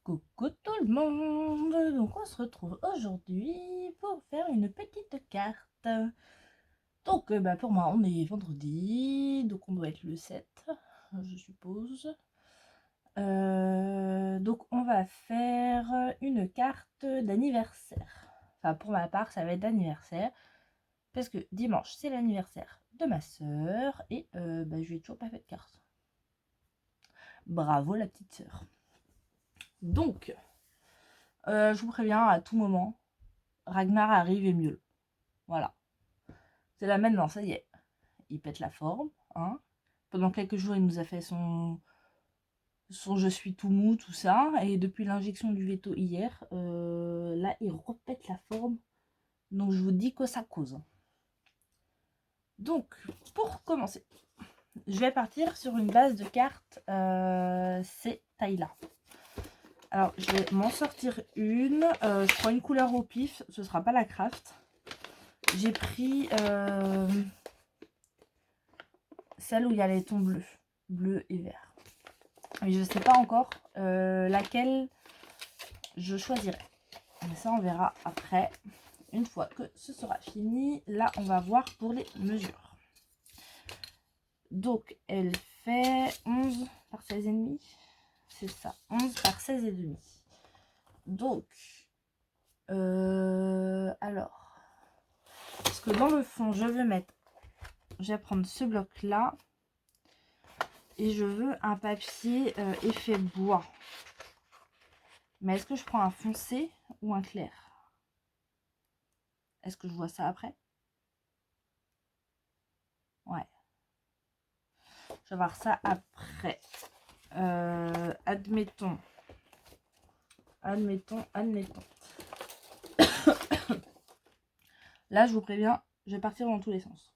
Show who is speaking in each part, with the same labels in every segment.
Speaker 1: Coucou tout le monde, donc on se retrouve aujourd'hui pour faire une petite carte. Donc pour moi on est vendredi, donc on doit être le 7 je suppose. Donc on va faire une carte d'anniversaire. Enfin pour ma part ça va être d'anniversaire, parce que dimanche c'est l'anniversaire de ma soeur et je lui ai toujours pas fait de carte. Bravo la petite soeur. Donc je vous préviens, à tout moment Ragnar arrive et miaule. Voilà. C'est là maintenant, ça y est. Il pète la forme. Hein. Pendant quelques jours, il nous a fait son je suis tout mou, tout ça. Et depuis l'injection du veto hier, là, il repète la forme. Donc, je vous dis que ça cause. Donc, pour commencer, je vais partir sur une base de cartes. C'est Tayla. Alors, je vais m'en sortir une. Je prends une couleur au pif. Ce sera pas la craft. J'ai pris celle où il y a les tons bleus. Bleu et vert. Mais je sais pas encore laquelle je choisirai. Mais ça, on verra après. Une fois que ce sera fini. Là, on va voir pour les mesures. Donc, elle fait 11 par 16,5. C'est ça. 11 par 16,5. Donc, alors, parce que dans le fond, je vais prendre ce bloc-là. Et je veux un papier effet bois. Mais est-ce que je prends un foncé ou un clair? Est-ce que je vois ça après? Ouais. Je vais voir ça après. Admettons. Là, je vous préviens, je vais partir dans tous les sens.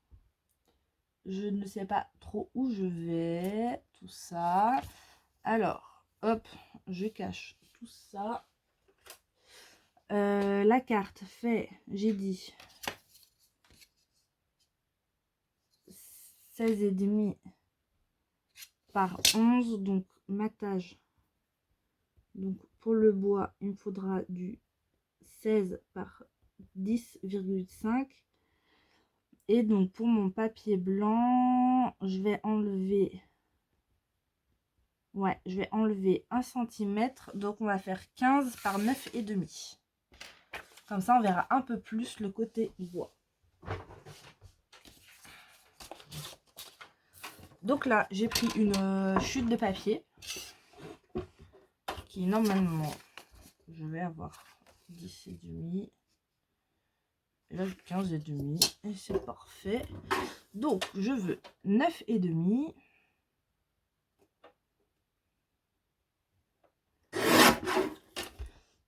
Speaker 1: Je ne sais pas trop où je vais. Tout ça. Alors, hop, je cache tout ça. La carte fait, j'ai dit, 16,5 par 11. Donc, matage. Donc, pour le bois, il me faudra du 16 par 10,5. Et donc, pour mon papier blanc, je vais enlever... Ouais, je vais enlever 1 cm. Donc, on va faire 15 par 9,5. Comme ça, on verra un peu plus le côté bois. Donc là, j'ai pris une chute de papier qui, normalement, je vais avoir 10,5. Et là, j'ai 15,5. Et c'est parfait. Donc, je veux 9,5.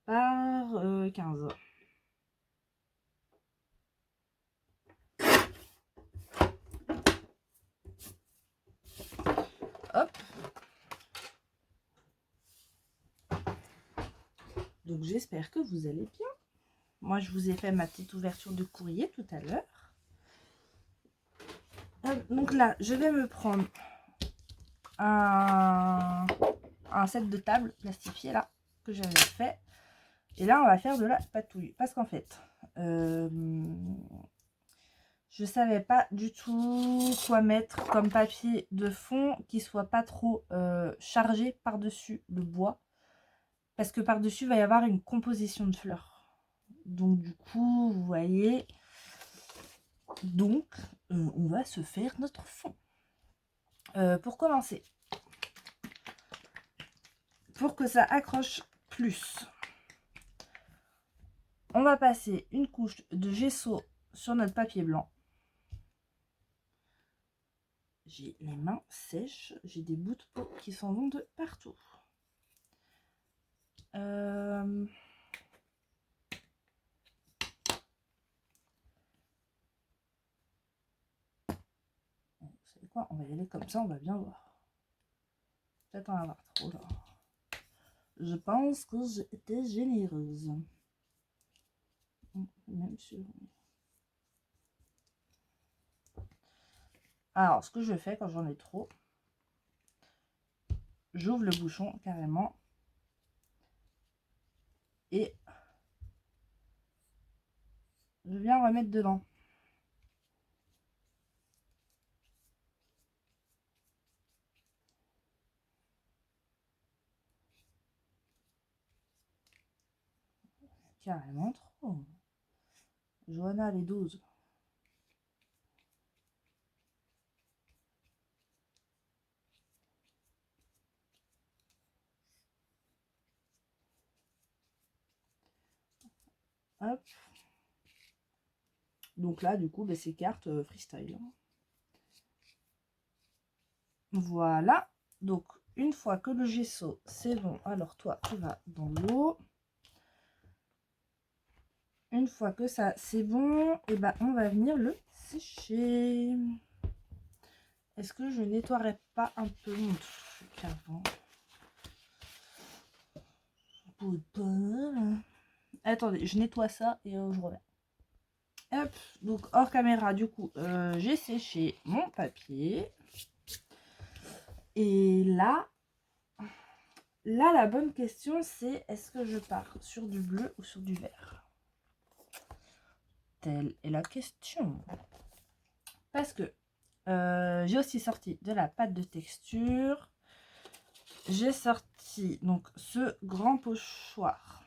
Speaker 1: Par 15. Hop. Donc j'espère que vous allez bien. Moi, je vous ai fait ma petite ouverture de courrier tout à l'heure. Donc là, je vais me prendre un set de table plastifié là, que j'avais fait. Et là, on va faire de la patouille. Parce qu'en fait, je savais pas du tout quoi mettre comme papier de fond qui soit pas trop chargé par-dessus le bois. Parce que par-dessus, il va y avoir une composition de fleurs. Donc du coup, vous voyez, donc on va se faire notre fond. Pour commencer, pour que ça accroche plus, on va passer une couche de gesso sur notre papier blanc. J'ai les mains sèches, j'ai des bouts de peau qui s'en vont de partout. Vous savez quoi, on va y aller comme ça, on va bien voir. Peut-être en avoir trop là. Je pense que j'ai été généreuse. Même sur... Alors, ce que je fais quand j'en ai trop, j'ouvre le bouchon carrément et je viens remettre dedans. Carrément trop. Johanna, les 12. Hop. Donc là, du coup, bah, c'est carte freestyle. Voilà. Donc, une fois que le gesso, c'est bon, alors toi, tu vas dans l'eau. Une fois que ça, c'est bon, et ben on va venir le sécher. Est-ce que je nettoierai pas un peu mon truc avant? Attendez, je nettoie ça et je reviens. Hop, donc hors caméra, du coup, j'ai séché mon papier. Et là, la bonne question, c'est est-ce que je pars sur du bleu ou sur du vert? Telle est la question. Parce que j'ai aussi sorti de la pâte de texture. J'ai sorti donc ce grand pochoir.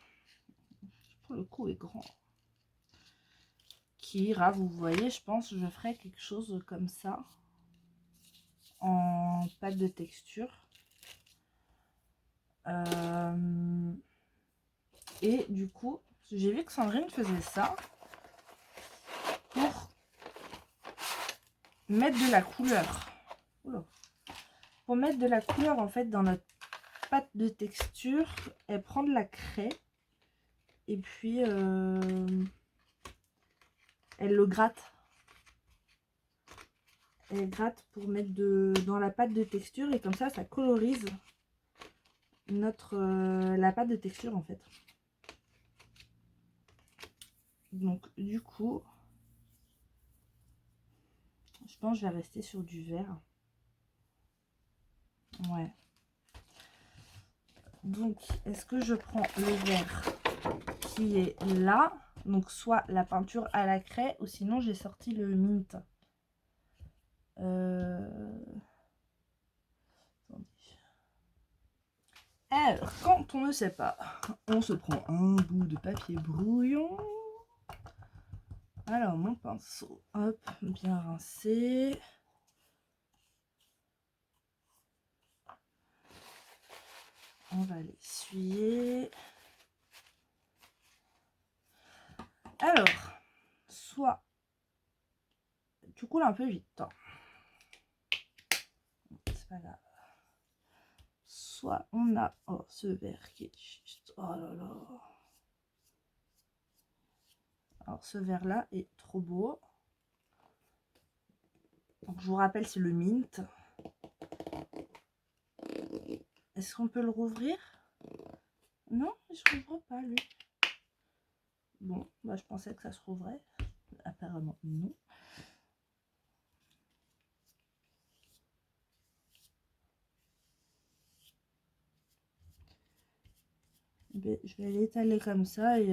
Speaker 1: Pour le coup, est grand. Qui ira, vous voyez, je pense, je ferai quelque chose comme ça. En pâte de texture. Et du coup, j'ai vu que Sandrine faisait ça pour mettre de la couleur. Oula. Pour mettre de la couleur en fait dans notre pâte de texture, elle prend de la craie et puis elle le gratte. Elle gratte pour mettre dans la pâte de texture et comme ça colorise la pâte de texture en fait. Donc du coup, je pense que je vais rester sur du vert. Ouais. Donc, est-ce que je prends le vert qui est là? Donc, soit la peinture à la craie, ou sinon, j'ai sorti le mint. Alors, quand on ne sait pas, on se prend un bout de papier brouillon. Alors, mon pinceau, hop, bien rincé. On va l'essuyer. Alors, soit tu coules un peu vite, hein. C'est pas grave. Soit on a ce vert qui est juste, oh là là. Alors ce vert là est trop beau. Donc je vous rappelle, c'est le mint. Est-ce qu'on peut le rouvrir? Non, il se rouvre pas lui. Bon, bah, je pensais que ça se rouvrait. Apparemment non. Je vais l'étaler comme ça et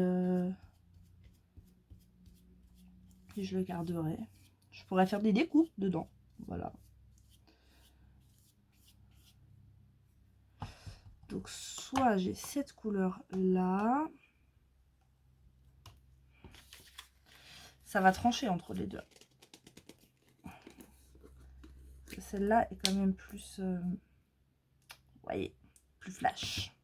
Speaker 1: je le garderai. Je pourrais faire des découpes dedans. Voilà. Donc soit j'ai cette couleur là. Ça va trancher entre les deux. Celle-là est quand même plus, vous voyez, plus flash.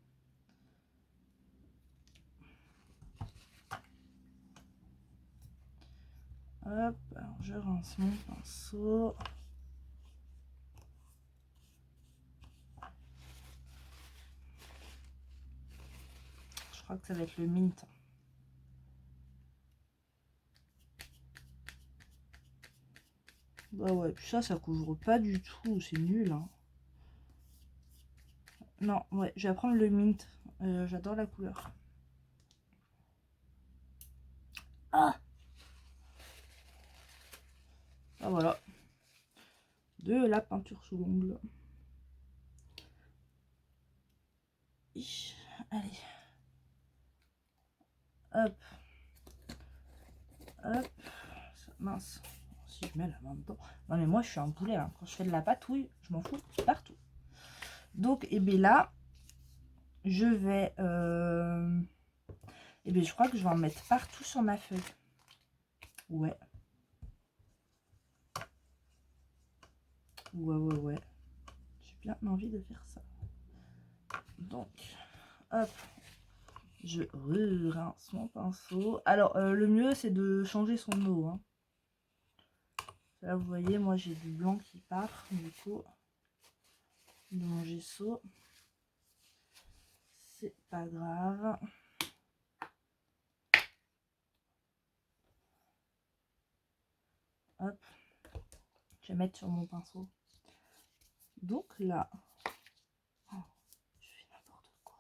Speaker 1: Hop, alors je rince mon pinceau. Je crois que ça va être le mint. Bah ouais, puis ça couvre pas du tout, c'est nul, hein. Non, ouais, je vais prendre le mint. J'adore la couleur. Ah, ah voilà. De la peinture sous l'ongle. Allez. Hop. Hop. Mince. Si je mets la main dedans. Non mais moi je suis un poulet. Hein. Quand je fais de la patouille, je m'en fous partout. Donc, et bien là, je vais... et bien je crois que je vais en mettre partout sur ma feuille. Ouais. Ouais. J'ai bien envie de faire ça. Donc, hop. Je rince mon pinceau. Alors, le mieux, c'est de changer son eau. Hein. Là, vous voyez, moi, j'ai du blanc qui part. Du coup, de mon gesso. C'est pas grave. Hop. Je vais mettre sur mon pinceau. Donc là, oh, je fais n'importe quoi.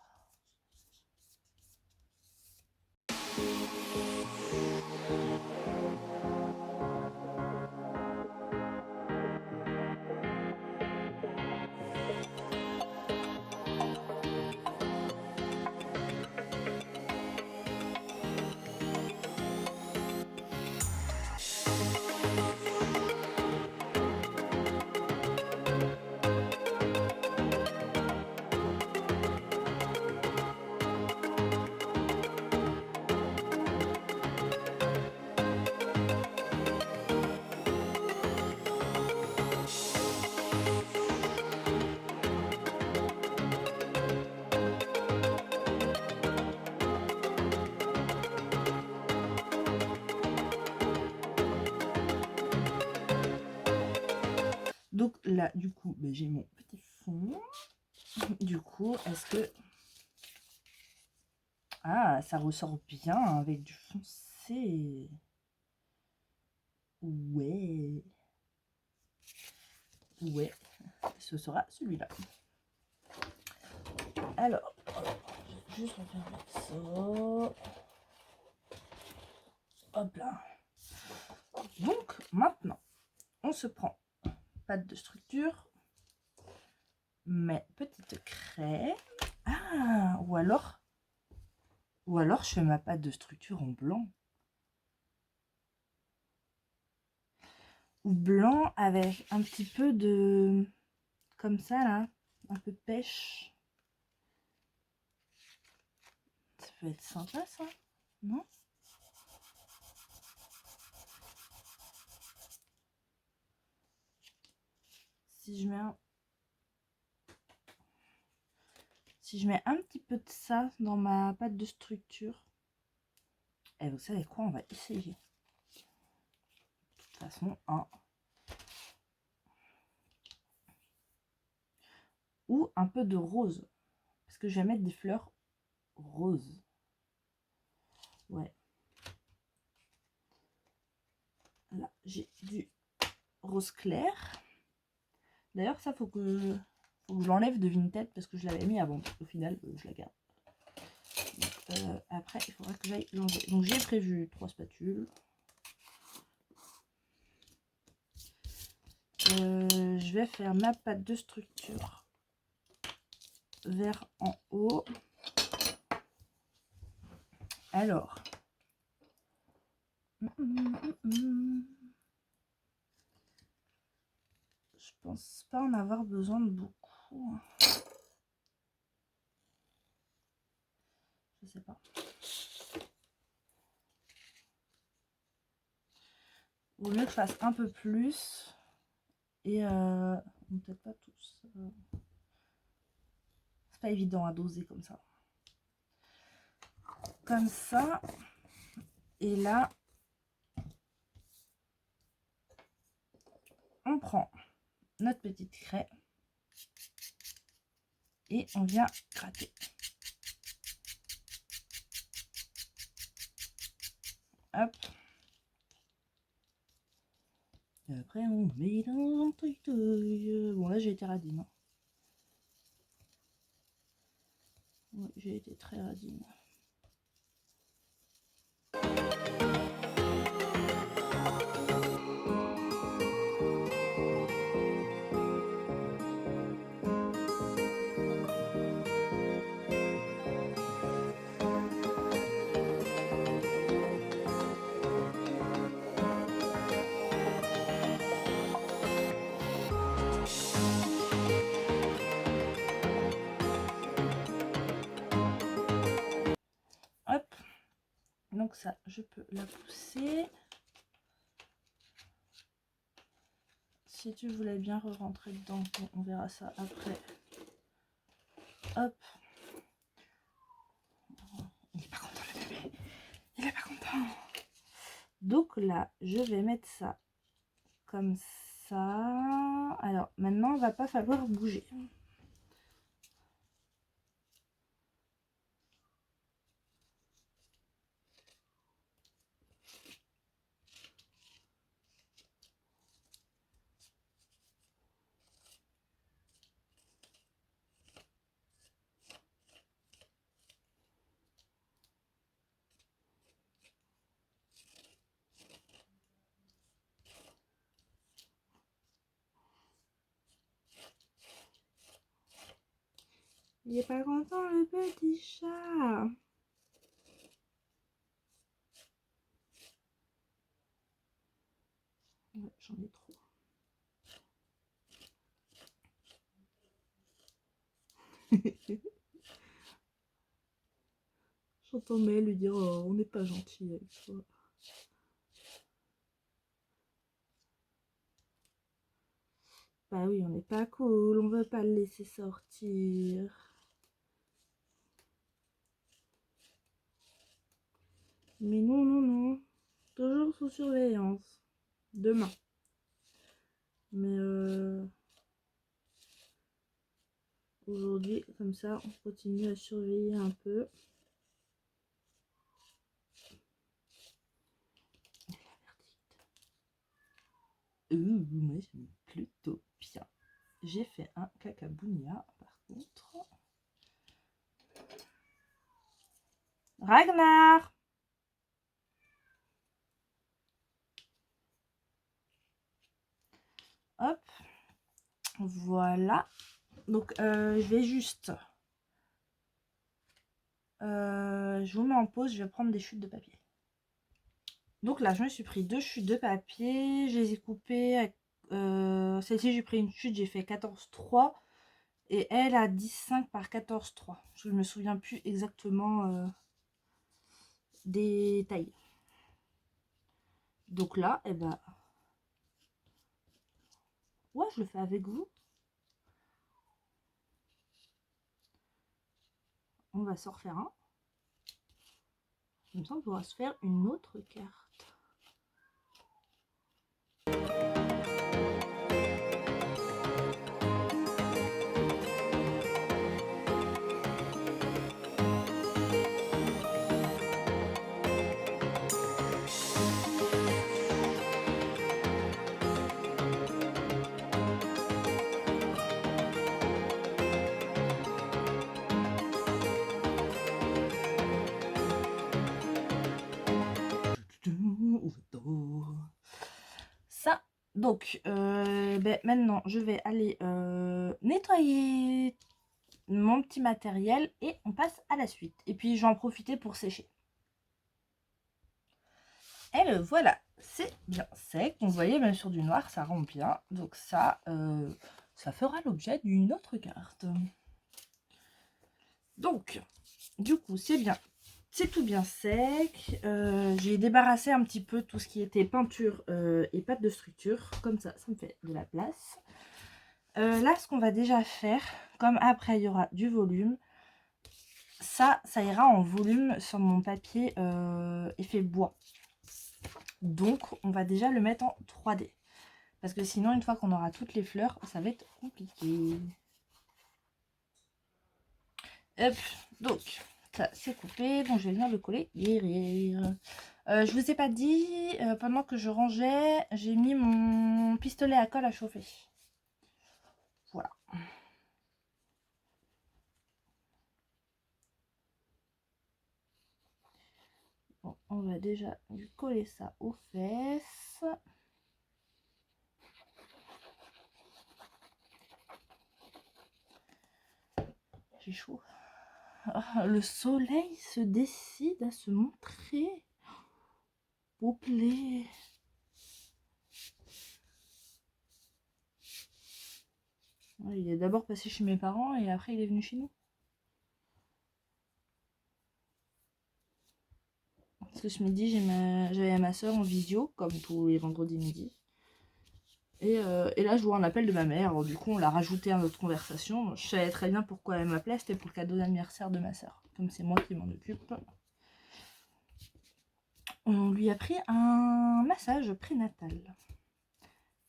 Speaker 1: Donc là, du coup, ben, j'ai mon petit fond. Du coup, est-ce que... Ah, ça ressort bien avec du foncé. Ouais. Ouais. Ce sera celui-là. Alors, je vais juste refermer ça. Hop là. Donc, maintenant, on se prend pâte de structure, mes petites craies. Ah, ou alors je fais ma pâte de structure en blanc. Ou blanc avec un petit peu de... Comme ça, là. Un peu de pêche. Ça peut être sympa, ça. Non? Si je mets un petit peu de ça dans ma pâte de structure, et vous savez quoi, on va essayer. De toute façon, hein. Ou un peu de rose, parce que je vais mettre des fleurs roses. Ouais. Là, j'ai du rose clair. D'ailleurs, ça, faut que je l'enlève de Vinted parce que je l'avais mis avant. Au final, je la garde. Donc, après, il faudra que j'aille l'enlever. Donc, j'ai prévu 3 spatules. Je vais faire ma pâte de structure vers en haut. Alors, je pense pas en avoir besoin de beaucoup. Je sais pas. Vaut mieux que je fasse un peu plus. Et peut-être pas tous. C'est pas évident à doser comme ça. Comme ça. Et là, on prend notre petite craie et on vient gratter. Hop. Et après, on met dans un truc de... Bon, là, j'ai été radine. Hein. Oui, j'ai été très radine. maintenant que ça, je peux la pousser. Si tu voulais bien re-rentrer dedans, on verra ça après. Hop. Il est pas content le bébé. Il est pas content. Donc là, je vais mettre ça comme ça. Alors maintenant, il va pas falloir bouger. Il est pas content le petit chat. Ouais, j'en ai trop. J'entends Mel lui dire oh, on n'est pas gentil avec toi. Bah oui, on n'est pas cool, on veut pas le laisser sortir. Mais non, non, non. Toujours sous surveillance. Demain. Mais aujourd'hui, comme ça, on continue à surveiller un peu. Moi j'aime plutôt bien. J'ai fait un cacabounia par contre. Ragnar! Hop. Voilà. Donc je vais juste... je vous mets en pause, je vais prendre des chutes de papier. Donc là, je me suis pris 2 chutes de papier. Je les ai coupées. Celle-ci, j'ai pris une chute, j'ai fait 14,3. Et elle a 10,5 par 14,3. Je ne me souviens plus exactement des tailles. Donc là, eh ben... ouais, je le fais avec vous. On va s'en refaire un. Comme ça, on pourra se faire une autre carte. Ça, donc, ben, maintenant, je vais aller nettoyer mon petit matériel et on passe à la suite. Et puis, je vais en profiter pour sécher. Et le voilà, c'est bien sec. Vous voyez, même sur du noir, ça rend bien. Donc ça, ça fera l'objet d'une autre carte. Donc, du coup, c'est bien. C'est tout bien sec. J'ai débarrassé un petit peu tout ce qui était peinture et pâte de structure. Comme ça, ça me fait de la place. Là, ce qu'on va déjà faire, comme après, il y aura du volume. Ça ira en volume sur mon papier effet bois. Donc, on va déjà le mettre en 3D. Parce que sinon, une fois qu'on aura toutes les fleurs, ça va être compliqué. Hop, donc, ça c'est coupé. Donc, je vais venir le coller derrière. Je vous ai pas dit, pendant que je rangeais, j'ai mis mon pistolet à colle à chauffer. Voilà. Bon, on va déjà lui coller ça aux fesses. J'ai chaud. Ah, le soleil se décide à se montrer. Vous plaît. Ouais, il est d'abord passé chez mes parents et après il est venu chez nous. Parce que ce midi, j'avais ma soeur en visio, comme tous les vendredis midi. Et là, je vois un appel de ma mère. Alors, du coup, on l'a rajouté à notre conversation. Je savais très bien pourquoi elle m'appelait. C'était pour le cadeau d'anniversaire de ma soeur. Comme c'est moi qui m'en occupe. On lui a pris un massage prénatal.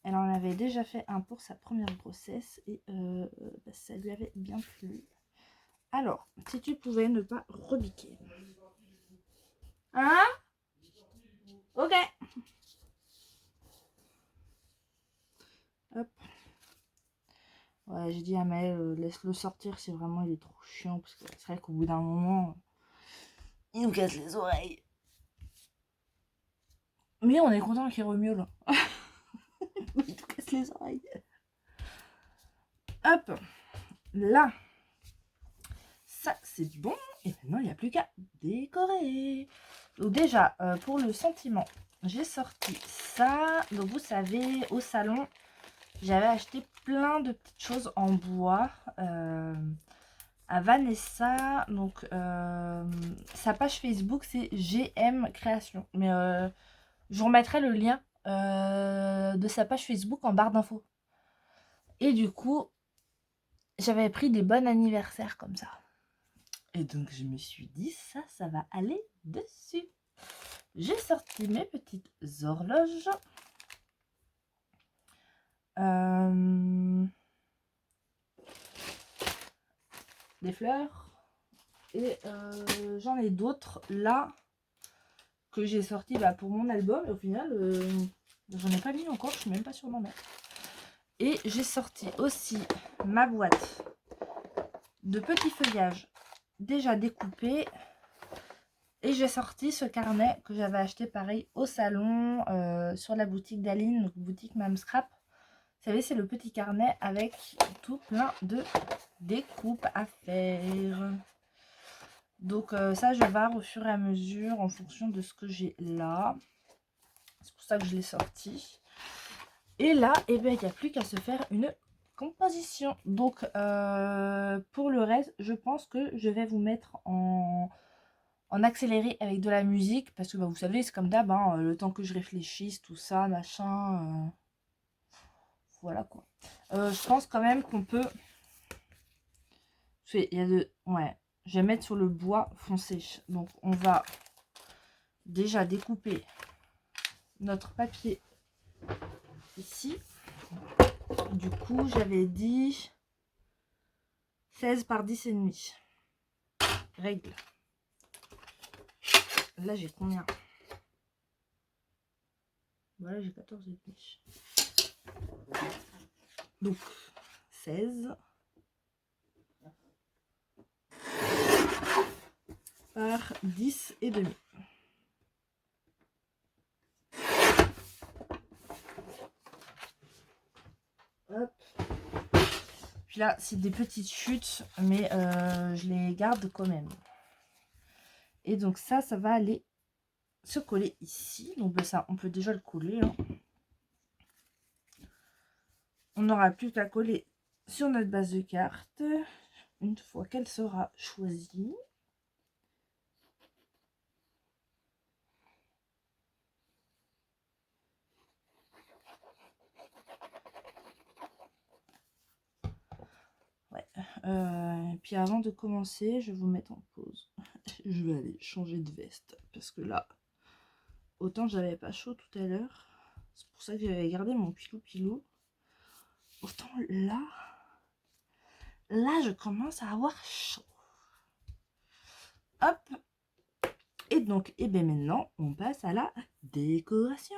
Speaker 1: Elle en avait déjà fait un pour sa première grossesse. Et ça lui avait bien plu. Alors, si tu pouvais ne pas rebiquer. Hein? Ok. Hop. Ouais, j'ai dit à Maëlle, laisse-le sortir, c'est vraiment, il est trop chiant. Parce que c'est vrai qu'au bout d'un moment, il nous casse les oreilles. Mais on est content qu'il remiaule. Il nous casse les oreilles. Hop. Là. Ça, c'est bon. Et maintenant, il n'y a plus qu'à décorer. Donc déjà, pour le sentiment, j'ai sorti ça. Donc vous savez, au salon, j'avais acheté plein de petites choses en bois à Vanessa. Donc sa page Facebook, c'est GM Création. Mais je vous remettrai le lien de sa page Facebook en barre d'infos. Et du coup, j'avais pris des bons anniversaires comme ça. Et donc, je me suis dit, ça va aller dessus. J'ai sorti mes petites horloges. Des fleurs. Et j'en ai d'autres là que j'ai sorti pour mon album. Et au final, j'en ai pas mis encore. Je suis même pas sûre d'en mettre. Et j'ai sorti aussi ma boîte de petits feuillages déjà découpés. Et j'ai sorti ce carnet que j'avais acheté pareil au salon sur la boutique d'Aline, donc boutique Mam Scrap. Vous savez, c'est le petit carnet avec tout plein de découpes à faire. Donc ça, je vais au fur et à mesure en fonction de ce que j'ai là. C'est pour ça que je l'ai sorti. Et là, eh ben, il n'y a plus qu'à se faire une composition. Donc pour le reste, je pense que je vais vous mettre en accéléré avec de la musique. Parce que vous savez, c'est comme d'hab, hein, le temps que je réfléchisse, tout ça, machin. Voilà quoi. Je pense quand même qu'on peut... Il y a de... Ouais, je vais mettre sur le bois foncé. Donc on va déjà découper notre papier ici. Du coup, j'avais dit 16 par 10 et demi. Règle. Là, j'ai combien? Voilà, j'ai 14 et demi. Donc, 16 par 10 et demi. Hop. Puis là, c'est des petites chutes, mais je les garde quand même. Et donc ça va aller se coller ici. Donc ça, on peut déjà le coller. Hein. On n'aura plus qu'à coller sur notre base de carte une fois qu'elle sera choisie. Ouais. Et puis avant de commencer, je vais vous mettre en pause. Je vais aller changer de veste parce que là, autant j'avais pas chaud tout à l'heure. C'est pour ça que j'avais gardé mon pilou. Autant là, je commence à avoir chaud. Hop. Et donc, et bien maintenant, on passe à la décoration.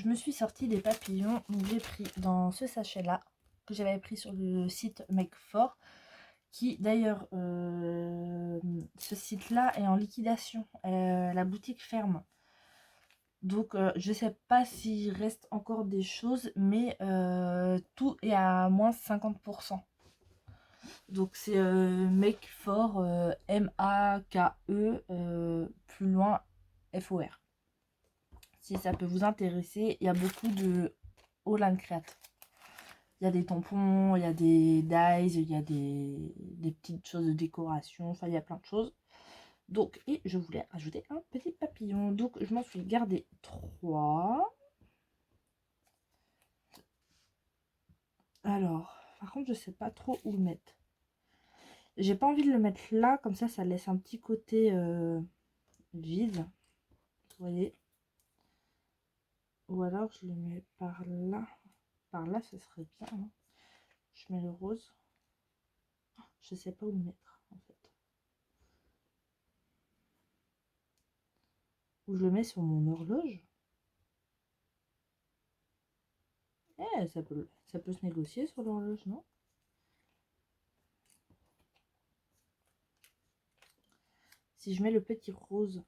Speaker 1: je me suis sorti des papillons. Donc j'ai pris dans ce sachet là que j'avais pris sur le site Make For, qui d'ailleurs ce site là est en liquidation, la boutique ferme, donc je sais pas s'il reste encore des choses, mais tout est à moins 50%. Donc c'est Make For, M-A-K-E, plus loin F-O-R. Si ça peut vous intéresser, il y a beaucoup de All and Create. Il y a des tampons, il y a des dies, il y a des petites choses de décoration, enfin il y a plein de choses. Donc, et je voulais ajouter un petit papillon. Donc je m'en suis gardé 3. Alors, par contre, je sais pas trop où le mettre. J'ai pas envie de le mettre là, comme ça laisse un petit côté vide. Vous voyez? Ou alors je le mets par là. Par là, ce serait bien. Hein. Je mets le rose. Je sais pas où le mettre, en fait. Ou je le mets sur mon horloge. Eh, ça peut se négocier sur l'horloge, non? Si je mets le petit rose.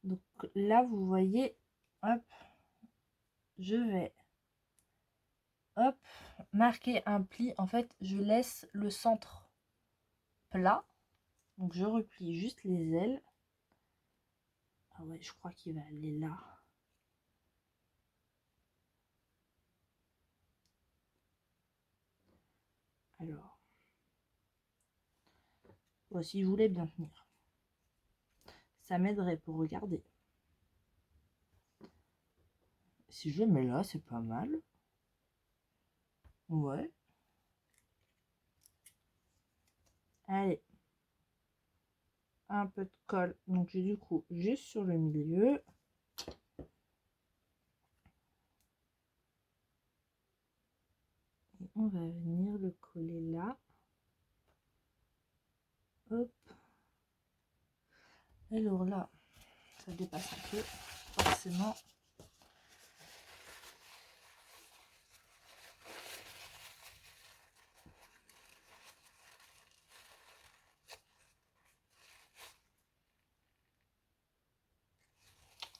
Speaker 1: Donc là, vous voyez, hop, je vais, hop, marquer un pli. En fait, je laisse le centre plat. Donc je replie juste les ailes. Ah ouais, je crois qu'il va aller là. Alors, voici, je voulais bien tenir. Ça m'aiderait pour regarder. Si je le mets là, c'est pas mal. Ouais. Allez. Un peu de colle. Donc j'ai du coup juste sur le milieu. Et on va venir le coller là. Hop. Alors là, ça dépasse un peu, forcément.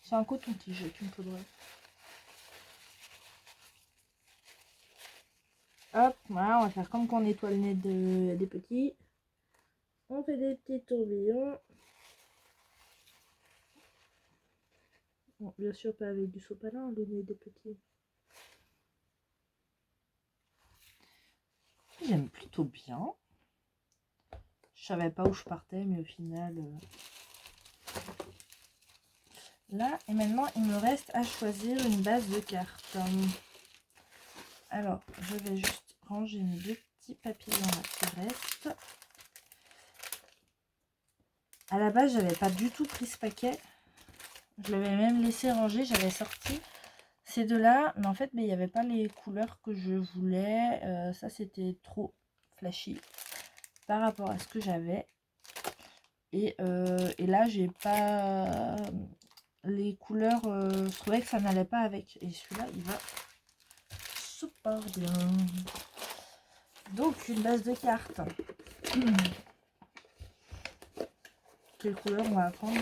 Speaker 1: C'est un coton-tige qu'il me faudrait. Hop, voilà, on va faire comme quand on nettoie le nez des petits. On fait des petits tourbillons. Bon, bien sûr, pas avec du sopalin, le nez des petits. J'aime plutôt bien. Je savais pas où je partais, mais au final... Là, et maintenant, il me reste à choisir une base de cartes. Alors, je vais juste ranger mes deux petits papillons là qui restent. À la base, j'avais pas du tout pris ce paquet. Je l'avais même laissé ranger, j'avais sorti ces deux-là. Mais en fait, il n'y avait pas les couleurs que je voulais. Ça, c'était trop flashy par rapport à ce que j'avais. Et là, j'ai pas... Les couleurs, je trouvais que ça n'allait pas avec. Et celui-là, il va super bien. Donc, une base de cartes. Quelle couleur on va prendre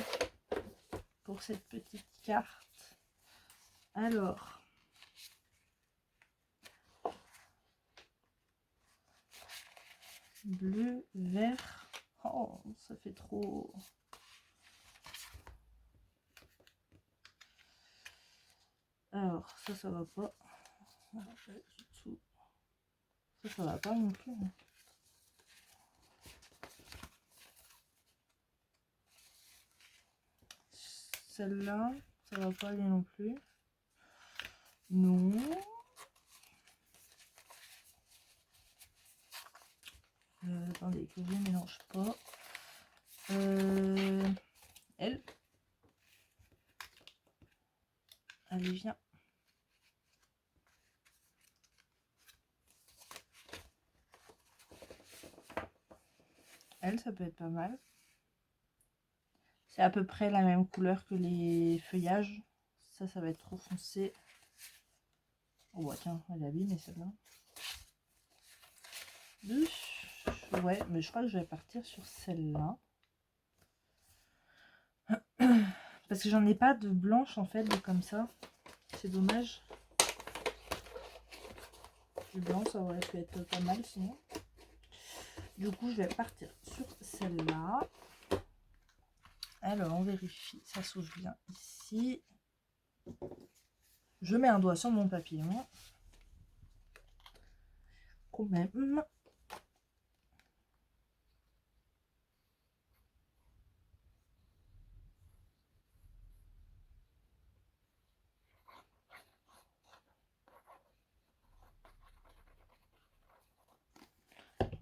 Speaker 1: pour cette petite carte? Alors, bleu, vert. Oh, ça fait trop... Alors, ça va pas. Ça va pas non plus. Celle-là, ça va pas aller non plus. Non. Attendez, que je ne mélange pas. Elle. Allez, viens. Elle, ça peut être pas mal. C'est à peu près la même couleur que les feuillages. Ça va être trop foncé. Oh bah tiens, elle est abîmée celle-là. Ouais, mais je crois que je vais partir sur celle-là. Parce que j'en ai pas de blanche en fait, de comme ça. C'est dommage. Du blanc, ça aurait pu être pas mal sinon. Du coup, je vais partir sur celle-là. Alors, on vérifie. Ça s'ouvre bien ici. Je mets un doigt sur mon papillon. Quand même.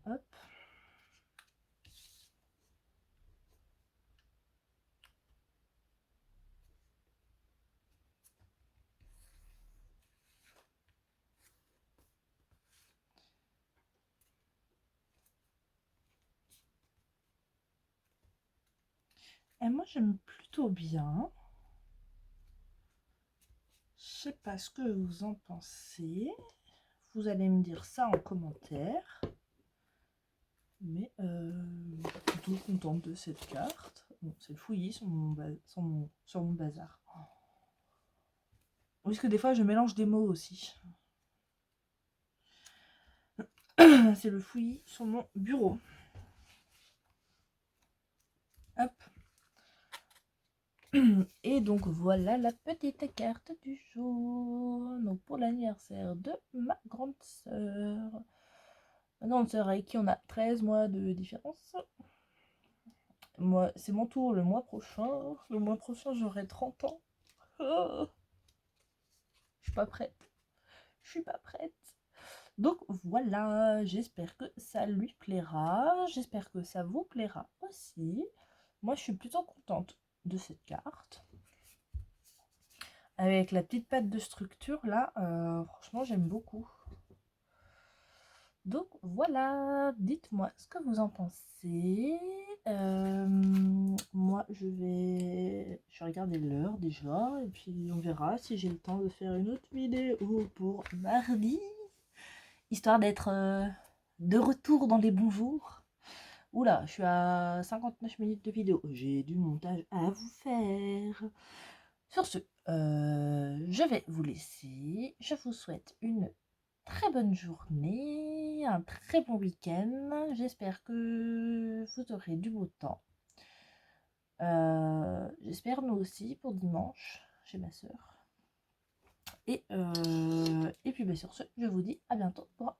Speaker 1: Hop. Et moi, j'aime plutôt bien. Je sais pas ce que vous en pensez. Vous allez me dire ça en commentaire. Mais je suis plutôt contente de cette carte. Bon, c'est le fouillis sur mon bazar. Parce que des fois, je mélange des mots aussi. C'est le fouillis sur mon bureau. Hop. Et donc voilà la petite carte du jour. Donc pour l'anniversaire de ma grande sœur. Ma grande sœur avec qui on a 13 mois de différence. Moi, c'est mon tour le mois prochain. Le mois prochain, j'aurai 30 ans. Oh, je suis pas prête. Je suis pas prête. Donc voilà, j'espère que ça lui plaira. J'espère que ça vous plaira aussi. Moi, je suis plutôt contente de cette carte. Avec la petite patte de structure, là, franchement, j'aime beaucoup. Donc voilà, dites-moi ce que vous en pensez. Moi, je vais regarder l'heure déjà. Et puis, on verra si j'ai le temps de faire une autre vidéo pour mardi. Histoire d'être de retour dans les bons jours. Oula, je suis à 59 minutes de vidéo. J'ai du montage à vous faire. Sur ce, je vais vous laisser. Je vous souhaite une très bonne journée, un très bon week-end. J'espère que vous aurez du beau temps. J'espère nous aussi pour dimanche chez ma soeur. Et puis sur ce, je vous dis à bientôt pour